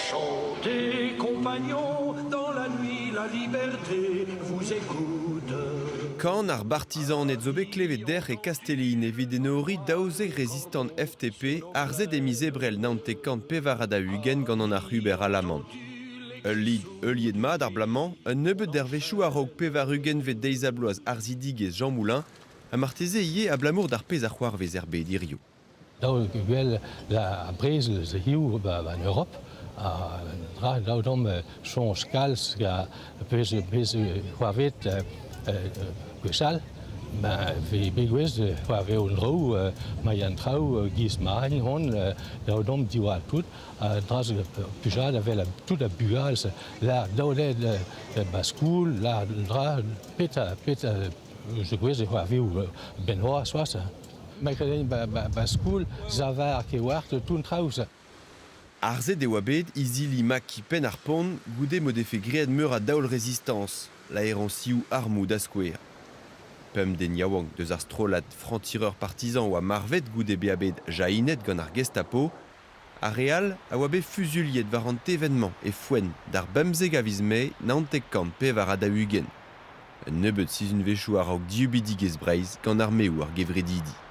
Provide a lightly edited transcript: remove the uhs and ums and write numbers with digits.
Chantez, compagnons, dans la nuit, la liberté vous écoute. Quand ar bartizan et zo bet klevet der e Castellin evit enoori daouzeg résistant FTP ar zed emize brel naontekant pevar da hugen gant an ar Hubert Alamant. Ul lid euliet mad ar blamant, un nebeut dervechou a raok pevar hugen vet deiz abloaz ar zidigez Jean Moulin, a marteze ie a blamour d'ar pez ar c'hoarvez erbe dirio. Daou gwell la brez eus hiou en Europe, daou dom chonj kalz ga pez c'hoarvet gwechal, ve begwez c'hoarvet o drou, ma yan traoù giz marin hon, daou dom diwal tout, draz pujad avel tout a bugalz, la daolet baskoul, la dra pet gwez c'hoarvet o benhoa soas. Makadeni baskoul, zavar kewart, tout traouz. Ar zed e oa bet, izili mak ki pen ar pont, goude modefe greed meur a daoul résistance, la eran sioù armou da skouer. Pem den yaouank deus ar strolat franc-tireur partisan oa marvet goude beabed jainet gant ar Gestapo, a real a oa bet fuzuliet war an tevenman e foen d'ar bemzeg a viz me naontek kant pevar a da hugen. Un nebeut sizun vechou a raok diubidigez breiz gant ar meou ar gevredidi.